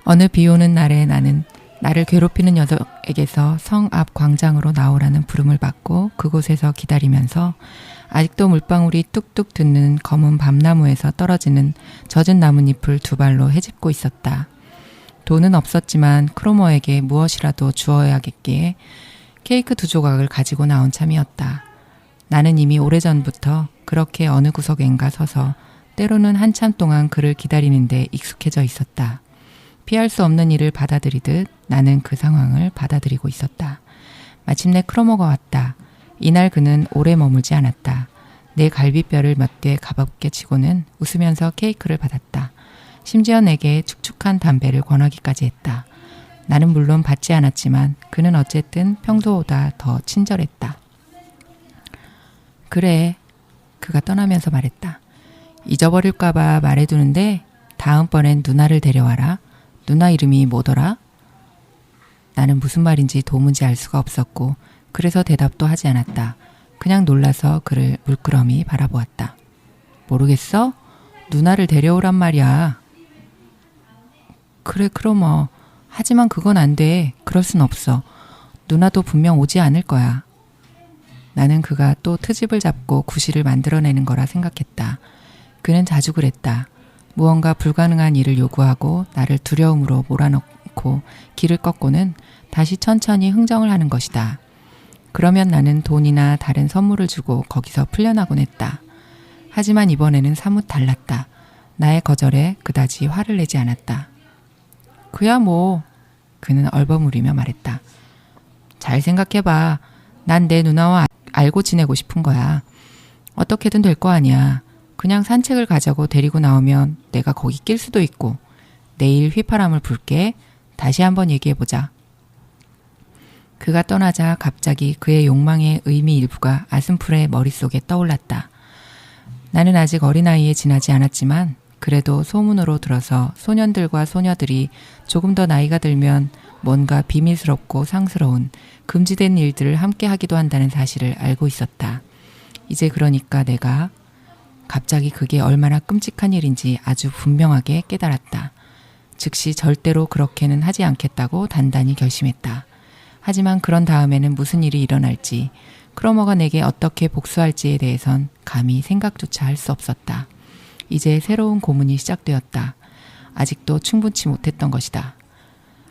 어느 비 오는 날에 나는 나를 괴롭히는 녀석에게서 성 앞 광장으로 나오라는 부름을 받고 그곳에서 기다리면서 아직도 물방울이 뚝뚝 듣는 검은 밤나무에서 떨어지는 젖은 나뭇잎을 두 발로 헤집고 있었다. 돈은 없었지만 크로머에게 무엇이라도 주어야겠기에 케이크 2조각을 가지고 나온 참이었다. 나는 이미 오래전부터 그렇게 어느 구석엔가 서서 때로는 한참 동안 그를 기다리는데 익숙해져 있었다. 피할 수 없는 일을 받아들이듯 나는 그 상황을 받아들이고 있었다. 마침내 크로머가 왔다. 이날 그는 오래 머물지 않았다. 내 갈비뼈를 몇 개 가볍게 치고는 웃으면서 케이크를 받았다. 심지어 내게 축축한 담배를 권하기까지 했다. 나는 물론 받지 않았지만 그는 어쨌든 평소보다 더 친절했다. 그래, 그가 떠나면서 말했다. 잊어버릴까봐 말해두는데 다음번엔 누나를 데려와라. 누나 이름이 뭐더라? 나는 무슨 말인지 도무지 알 수가 없었고 그래서 대답도 하지 않았다. 그냥 놀라서 그를 물끄러미 바라보았다. 모르겠어? 누나를 데려오란 말이야. 그래 크로머. 하지만 그건 안 돼. 그럴 순 없어. 누나도 분명 오지 않을 거야. 나는 그가 또 트집을 잡고 구실을 만들어내는 거라 생각했다. 그는 자주 그랬다. 무언가 불가능한 일을 요구하고 나를 두려움으로 몰아넣고 길을 꺾고는 다시 천천히 흥정을 하는 것이다. 그러면 나는 돈이나 다른 선물을 주고 거기서 풀려나곤 했다. 하지만 이번에는 사뭇 달랐다. 나의 거절에 그다지 화를 내지 않았다. 그야 뭐, 그는 얼버무리며 말했다. 잘 생각해봐. 난 내 누나와 알고 지내고 싶은 거야. 어떻게든 될 거 아니야. 그냥 산책을 가자고 데리고 나오면 내가 거기 낄 수도 있고. 내일 휘파람을 불게. 다시 한번 얘기해보자. 그가 떠나자 갑자기 그의 욕망의 의미 일부가 아슴풀의 머릿속에 떠올랐다. 나는 아직 어린아이에 지나지 않았지만 그래도 소문으로 들어서 소년들과 소녀들이 조금 더 나이가 들면 뭔가 비밀스럽고 상스러운 금지된 일들을 함께 하기도 한다는 사실을 알고 있었다. 이제 그러니까 내가 갑자기 그게 얼마나 끔찍한 일인지 아주 분명하게 깨달았다. 즉시 절대로 그렇게는 하지 않겠다고 단단히 결심했다. 하지만 그런 다음에는 무슨 일이 일어날지, 크로머가 내게 어떻게 복수할지에 대해선 감히 생각조차 할 수 없었다. 이제 새로운 고문이 시작되었다. 아직도 충분치 못했던 것이다.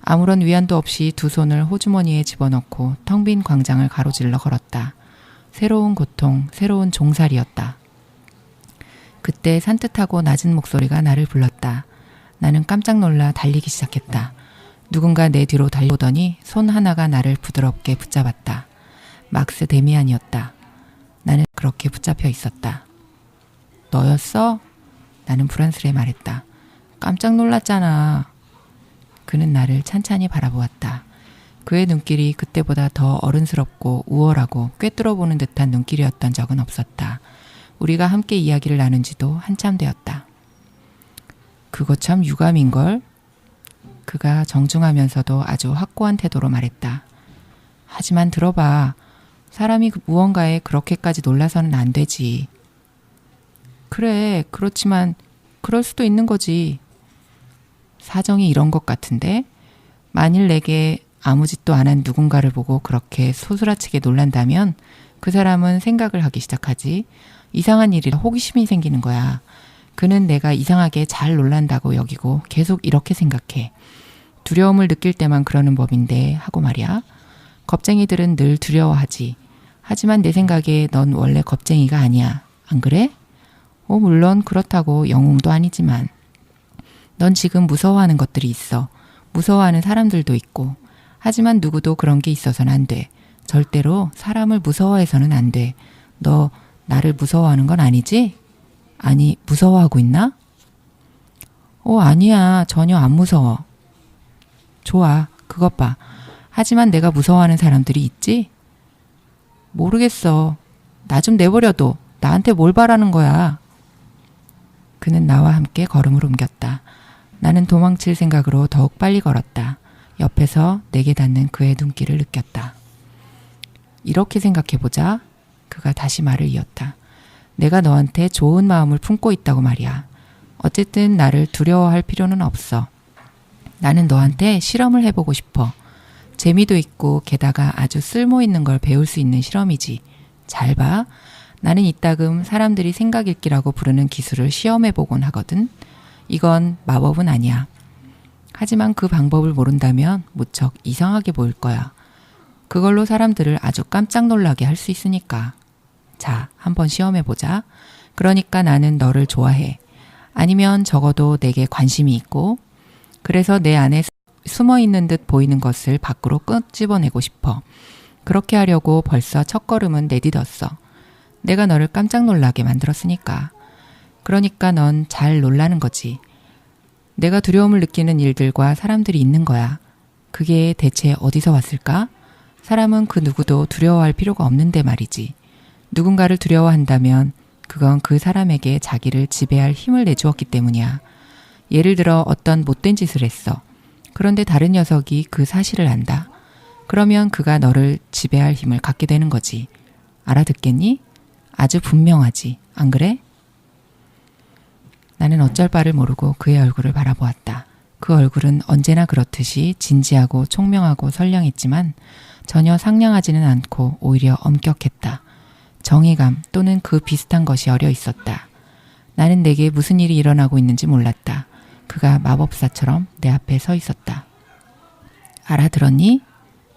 아무런 위안도 없이 두 손을 호주머니에 집어넣고 텅 빈 광장을 가로질러 걸었다. 새로운 고통, 새로운 종살이였다. 그때 산뜻하고 낮은 목소리가 나를 불렀다. 나는 깜짝 놀라 달리기 시작했다. 누군가 내 뒤로 달려오더니 손 하나가 나를 부드럽게 붙잡았다. 막스 데미안이었다. 나는 그렇게 붙잡혀 있었다. 너였어? 나는 불안스레 말했다. 깜짝 놀랐잖아. 그는 나를 찬찬히 바라보았다. 그의 눈길이 그때보다 더 어른스럽고 우월하고 꿰뚫어보는 듯한 눈길이었던 적은 없었다. 우리가 함께 이야기를 나눈 지도 한참 되었다. 그거 참 유감인걸? 그가 정중하면서도 아주 확고한 태도로 말했다. 하지만 들어봐. 사람이 무언가에 그렇게까지 놀라서는 안 되지. 그래, 그렇지만 그럴 수도 있는 거지. 사정이 이런 것 같은데 만일 내게 아무 짓도 안 한 누군가를 보고 그렇게 소스라치게 놀란다면 그 사람은 생각을 하기 시작하지. 이상한 일이라 호기심이 생기는 거야. 그는 내가 이상하게 잘 놀란다고 여기고 계속 이렇게 생각해. 두려움을 느낄 때만 그러는 법인데 하고 말이야. 겁쟁이들은 늘 두려워하지. 하지만 내 생각에 넌 원래 겁쟁이가 아니야. 안 그래? 물론 그렇다고 영웅도 아니지만 넌 지금 무서워하는 것들이 있어. 무서워하는 사람들도 있고. 하지만 누구도 그런 게 있어서는 안 돼. 절대로 사람을 무서워해서는 안 돼. 너 나를 무서워하는 건 아니지? 아니, 무서워하고 있나? 아니야. 전혀 안 무서워. 좋아. 그것 봐. 하지만 내가 무서워하는 사람들이 있지? 모르겠어. 나 좀 내버려둬. 나한테 뭘 바라는 거야? 그는 나와 함께 걸음을 옮겼다. 나는 도망칠 생각으로 더욱 빨리 걸었다. 옆에서 내게 닿는 그의 눈길을 느꼈다. 이렇게 생각해보자. 그가 다시 말을 이었다. 내가 너한테 좋은 마음을 품고 있다고 말이야. 어쨌든 나를 두려워할 필요는 없어. 나는 너한테 실험을 해보고 싶어. 재미도 있고 게다가 아주 쓸모 있는 걸 배울 수 있는 실험이지. 잘 봐. 나는 이따금 사람들이 생각 읽기라고 부르는 기술을 시험해보곤 하거든. 이건 마법은 아니야. 하지만 그 방법을 모른다면 무척 이상하게 보일 거야. 그걸로 사람들을 아주 깜짝 놀라게 할 수 있으니까. 자, 한번 시험해보자. 그러니까 나는 너를 좋아해. 아니면 적어도 내게 관심이 있고, 그래서 내 안에 숨어 있는 듯 보이는 것을 밖으로 끄집어내고 싶어. 그렇게 하려고 벌써 첫걸음은 내디뎠어. 내가 너를 깜짝 놀라게 만들었으니까. 그러니까 넌 잘 놀라는 거지. 내가 두려움을 느끼는 일들과 사람들이 있는 거야. 그게 대체 어디서 왔을까? 사람은 그 누구도 두려워할 필요가 없는데 말이지. 누군가를 두려워한다면 그건 그 사람에게 자기를 지배할 힘을 내주었기 때문이야. 예를 들어 어떤 못된 짓을 했어. 그런데 다른 녀석이 그 사실을 안다. 그러면 그가 너를 지배할 힘을 갖게 되는 거지. 알아듣겠니? 아주 분명하지. 안 그래? 나는 어쩔 바를 모르고 그의 얼굴을 바라보았다. 그 얼굴은 언제나 그렇듯이 진지하고 총명하고 선량했지만 전혀 상냥하지는 않고 오히려 엄격했다. 정의감 또는 그 비슷한 것이 어려 있었다. 나는 내게 무슨 일이 일어나고 있는지 몰랐다. 그가 마법사처럼 내 앞에 서 있었다. 알아들었니?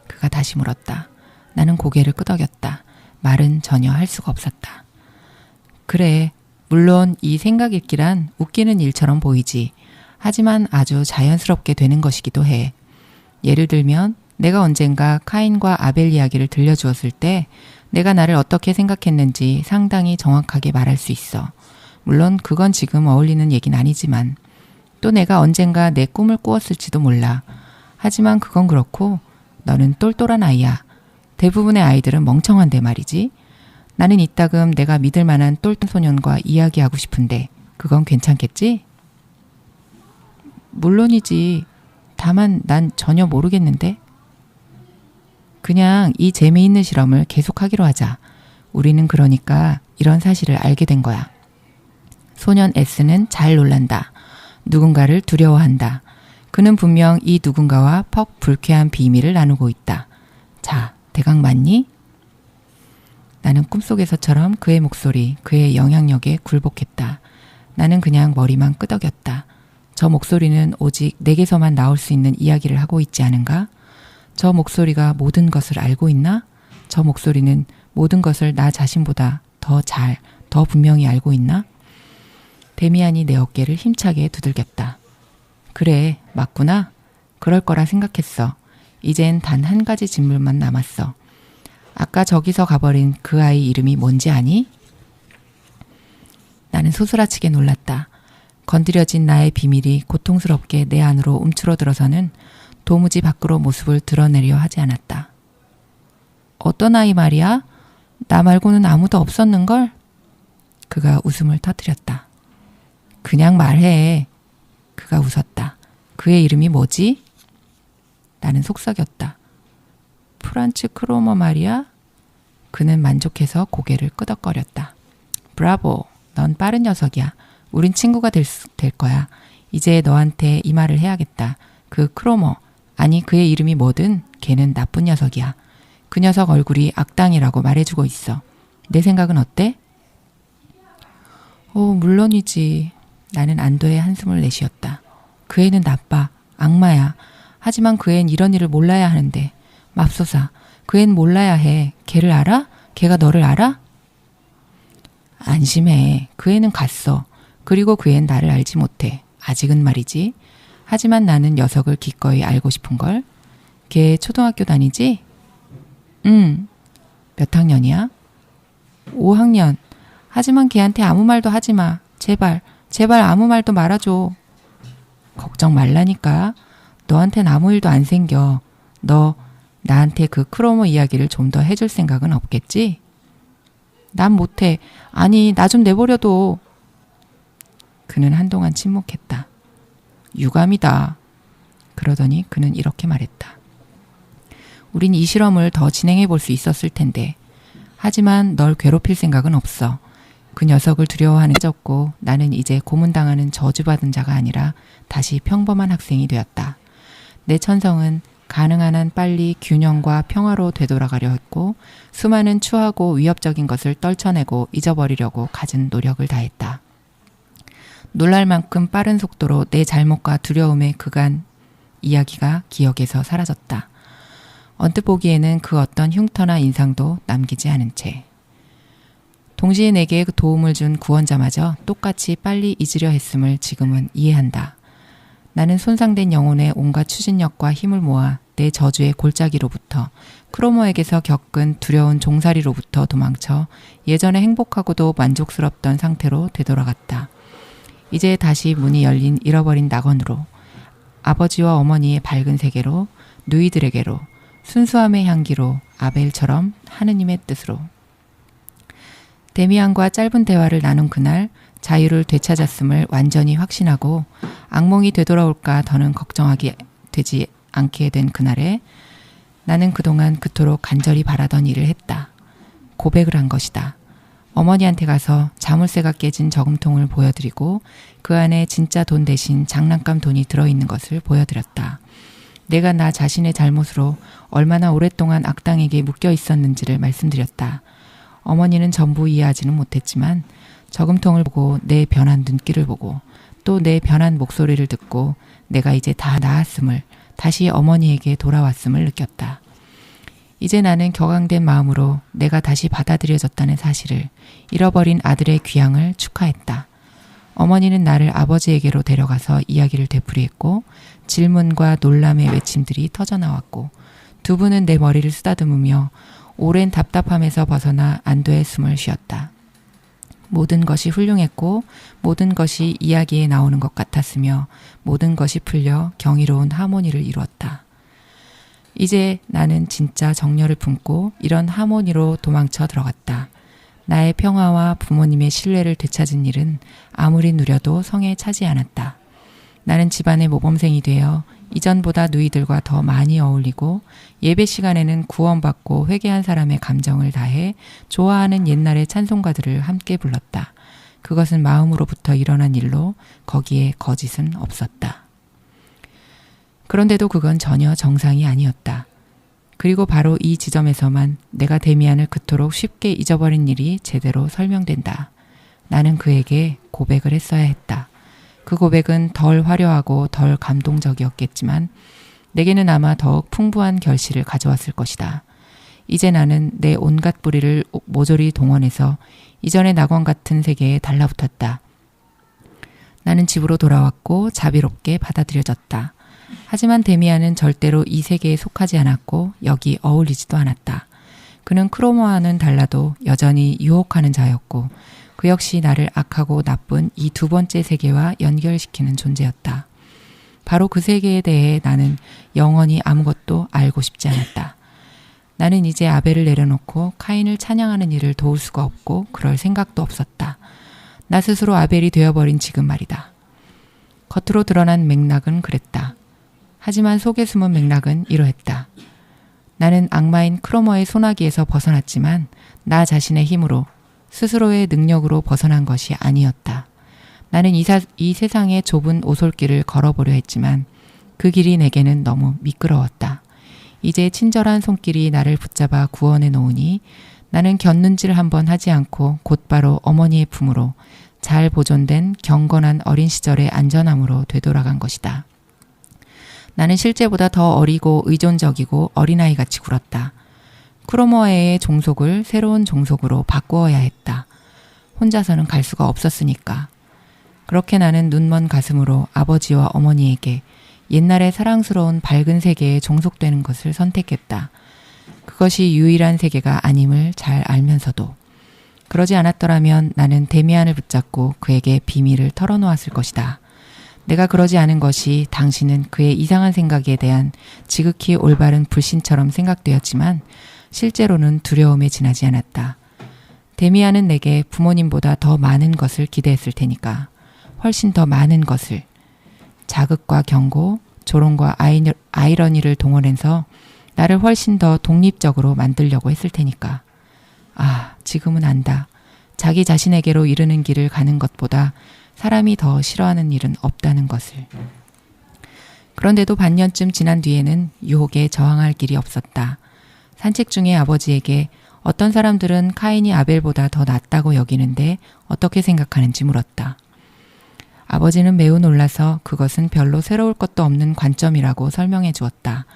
그가 다시 물었다. 나는 고개를 끄덕였다. 말은 전혀 할 수가 없었다. 그래, 물론 이 생각 읽기란 웃기는 일처럼 보이지. 하지만 아주 자연스럽게 되는 것이기도 해. 예를 들면 내가 언젠가 카인과 아벨 이야기를 들려주었을 때 내가 나를 어떻게 생각했는지 상당히 정확하게 말할 수 있어. 물론 그건 지금 어울리는 얘기는 아니지만 또 내가 언젠가 내 꿈을 꾸었을지도 몰라. 하지만 그건 그렇고 너는 똘똘한 아이야. 대부분의 아이들은 멍청한데 말이지. 나는 이따금 내가 믿을 만한 똘똘 소년과 이야기하고 싶은데 그건 괜찮겠지? 물론이지. 다만 난 전혀 모르겠는데. 그냥 이 재미있는 실험을 계속하기로 하자. 우리는 그러니까 이런 사실을 알게 된 거야. 소년 S는 잘 놀란다. 누군가를 두려워한다. 그는 분명 이 누군가와 퍽 불쾌한 비밀을 나누고 있다. 자, 대강 맞니? 나는 꿈속에서처럼 그의 목소리, 그의 영향력에 굴복했다. 나는 그냥 머리만 끄덕였다. 저 목소리는 오직 내게서만 나올 수 있는 이야기를 하고 있지 않은가? 저 목소리가 모든 것을 알고 있나? 저 목소리는 모든 것을 나 자신보다 더 분명히 알고 있나? 데미안이 내 어깨를 힘차게 두들겼다. 그래, 맞구나. 그럴 거라 생각했어. 이젠 단 한 가지 질문만 남았어. 아까 저기서 가버린 그 아이 이름이 뭔지 아니? 나는 소스라치게 놀랐다. 건드려진 나의 비밀이 고통스럽게 내 안으로 움츠러들어서는 도무지 밖으로 모습을 드러내려 하지 않았다. 어떤 아이 말이야? 나 말고는 아무도 없었는걸? 그가 웃음을 터뜨렸다. 그냥 말해. 그가 웃었다. 그의 이름이 뭐지? 나는 속삭였다. 프란츠 크로머 말이야? 그는 만족해서 고개를 끄덕거렸다. 브라보, 넌 빠른 녀석이야. 우린 친구가 될 거야. 이제 너한테 이 말을 해야겠다. 그 크로머, 아니 그의 이름이 뭐든 걔는 나쁜 녀석이야. 그 녀석 얼굴이 악당이라고 말해주고 있어. 내 생각은 어때? 물론이지. 나는 안도의 한숨을 내쉬었다. 그 애는 나빠. 악마야. 하지만 그 애는 이런 일을 몰라야 하는데. 맙소사. 그 애는 몰라야 해. 걔를 알아? 걔가 너를 알아? 안심해. 그 애는 갔어. 그리고 그 애는 나를 알지 못해. 아직은 말이지. 하지만 나는 녀석을 기꺼이 알고 싶은걸. 걔 초등학교 다니지? 응. 몇 학년이야? 5학년. 하지만 걔한테 아무 말도 하지 마. 제발 아무 말도 말아줘. 걱정 말라니까. 너한텐 아무 일도 안 생겨. 너 나한테 그 크로모 이야기를 좀 더 해줄 생각은 없겠지? 난 못해. 아니, 나 좀 내버려둬. 그는 한동안 침묵했다. 유감이다. 그러더니 그는 이렇게 말했다. 우린 이 실험을 더 진행해 볼 수 있었을 텐데. 하지만 널 괴롭힐 생각은 없어. 그 녀석을 두려워하는 졌고 나는 이제 고문당하는 저주받은 자가 아니라 다시 평범한 학생이 되었다. 내 천성은 가능한 한 빨리 균형과 평화로 되돌아가려 했고 수많은 추하고 위협적인 것을 떨쳐내고 잊어버리려고 갖은 노력을 다했다. 놀랄 만큼 빠른 속도로 내 잘못과 두려움의 그간 이야기가 기억에서 사라졌다. 언뜻 보기에는 그 어떤 흉터나 인상도 남기지 않은 채. 동시에 내게 도움을 준 구원자마저 똑같이 빨리 잊으려 했음을 지금은 이해한다. 나는 손상된 영혼의 온갖 추진력과 힘을 모아 내 저주의 골짜기로부터 크로모에게서 겪은 두려운 종살이로부터 도망쳐 예전에 행복하고도 만족스럽던 상태로 되돌아갔다. 이제 다시 문이 열린 잃어버린 낙원으로, 아버지와 어머니의 밝은 세계로, 누이들에게로, 순수함의 향기로, 아벨처럼 하느님의 뜻으로. 데미안과 짧은 대화를 나눈 그날 자유를 되찾았음을 완전히 확신하고 악몽이 되돌아올까 더는 걱정하게 되지 않게 된 그날에 나는 그동안 그토록 간절히 바라던 일을 했다. 고백을 한 것이다. 어머니한테 가서 자물쇠가 깨진 저금통을 보여드리고 그 안에 진짜 돈 대신 장난감 돈이 들어있는 것을 보여드렸다. 내가 나 자신의 잘못으로 얼마나 오랫동안 악당에게 묶여 있었는지를 말씀드렸다. 어머니는 전부 이해하지는 못했지만 저금통을 보고 내 변한 눈길을 보고 또 내 변한 목소리를 듣고 내가 이제 다 나았음을, 다시 어머니에게 돌아왔음을 느꼈다. 이제 나는 격앙된 마음으로 내가 다시 받아들여졌다는 사실을, 잃어버린 아들의 귀향을 축하했다. 어머니는 나를 아버지에게로 데려가서 이야기를 되풀이했고 질문과 놀람의 외침들이 터져나왔고 두 분은 내 머리를 쓰다듬으며 오랜 답답함에서 벗어나 안도의 숨을 쉬었다. 모든 것이 훌륭했고 모든 것이 이야기에 나오는 것 같았으며 모든 것이 풀려 경이로운 하모니를 이루었다. 이제 나는 진짜 정열을 품고 이런 하모니로 도망쳐 들어갔다. 나의 평화와 부모님의 신뢰를 되찾은 일은 아무리 누려도 성에 차지 않았다. 나는 집안의 모범생이 되어 이전보다 누이들과 더 많이 어울리고 예배 시간에는 구원받고 회개한 사람의 감정을 다해 좋아하는 옛날의 찬송가들을 함께 불렀다. 그것은 마음으로부터 일어난 일로 거기에 거짓은 없었다. 그런데도 그건 전혀 정상이 아니었다. 그리고 바로 이 지점에서만 내가 데미안을 그토록 쉽게 잊어버린 일이 제대로 설명된다. 나는 그에게 고백을 했어야 했다. 그 고백은 덜 화려하고 덜 감동적이었겠지만 내게는 아마 더욱 풍부한 결실을 가져왔을 것이다. 이제 나는 내 온갖 뿌리를 모조리 동원해서 이전의 낙원 같은 세계에 달라붙었다. 나는 집으로 돌아왔고 자비롭게 받아들여졌다. 하지만 데미안은 절대로 이 세계에 속하지 않았고 여기 어울리지도 않았다. 그는 크로모와는 달라도 여전히 유혹하는 자였고 그 역시 나를 악하고 나쁜 이 두 번째 세계와 연결시키는 존재였다. 바로 그 세계에 대해 나는 영원히 아무것도 알고 싶지 않았다. 나는 이제 아벨을 내려놓고 카인을 찬양하는 일을 도울 수가 없고 그럴 생각도 없었다. 나 스스로 아벨이 되어버린 지금 말이다. 겉으로 드러난 맥락은 그랬다. 하지만 속에 숨은 맥락은 이러했다. 나는 악마인 크로머의 소나기에서 벗어났지만 나 자신의 힘으로 스스로의 능력으로 벗어난 것이 아니었다. 나는 이 세상의 좁은 오솔길을 걸어보려 했지만 그 길이 내게는 너무 미끄러웠다. 이제 친절한 손길이 나를 붙잡아 구원해 놓으니 나는 곁눈질 한번 하지 않고 곧바로 어머니의 품으로 잘 보존된 경건한 어린 시절의 안전함으로 되돌아간 것이다. 나는 실제보다 더 어리고 의존적이고 어린아이같이 굴었다. 크로모아의 종속을 새로운 종속으로 바꾸어야 했다. 혼자서는 갈 수가 없었으니까. 그렇게 나는 눈먼 가슴으로 아버지와 어머니에게 옛날의 사랑스러운 밝은 세계에 종속되는 것을 선택했다. 그것이 유일한 세계가 아님을 잘 알면서도. 그러지 않았더라면 나는 데미안을 붙잡고 그에게 비밀을 털어놓았을 것이다. 내가 그러지 않은 것이 당신은 그의 이상한 생각에 대한 지극히 올바른 불신처럼 생각되었지만 실제로는 두려움에 지나지 않았다. 데미안은 내게 부모님보다 더 많은 것을 기대했을 테니까. 훨씬 더 많은 것을. 자극과 경고, 조롱과 아이러니를 동원해서 나를 훨씬 더 독립적으로 만들려고 했을 테니까. 아, 지금은 안다. 자기 자신에게로 이르는 길을 가는 것보다 사람이 더 싫어하는 일은 없다는 것을. 그런데도 반년쯤 지난 뒤에는 유혹에 저항할 길이 없었다. 산책 중에 아버지에게 어떤 사람들은 카인이 아벨보다 더 낫다고 여기는데 어떻게 생각하는지 물었다. 아버지는 매우 놀라서 그것은 별로 새로울 것도 없는 관점이라고 설명해 주었다.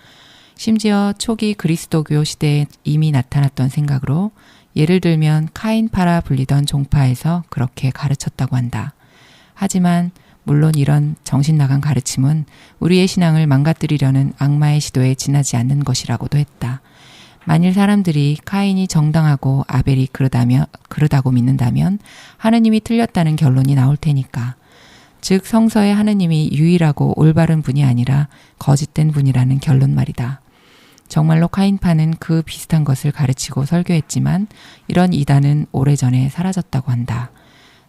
심지어 초기 그리스도교 시대에 이미 나타났던 생각으로 예를 들면 카인파라 불리던 종파에서 그렇게 가르쳤다고 한다. 하지만 물론 이런 정신나간 가르침은 우리의 신앙을 망가뜨리려는 악마의 시도에 지나지 않는 것이라고도 했다. 만일 사람들이 카인이 정당하고 아벨이 그러다고 믿는다면 하느님이 틀렸다는 결론이 나올 테니까. 즉 성서의 하느님이 유일하고 올바른 분이 아니라 거짓된 분이라는 결론 말이다. 정말로 카인파는 그 비슷한 것을 가르치고 설교했지만 이런 이단은 오래전에 사라졌다고 한다.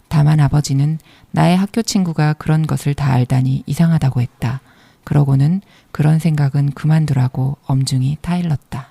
다만 아버지는 나의 학교 친구가 그런 것을 다 알다니 이상하다고 했다. 그러고는 그런 생각은 그만두라고 엄중히 타일렀다.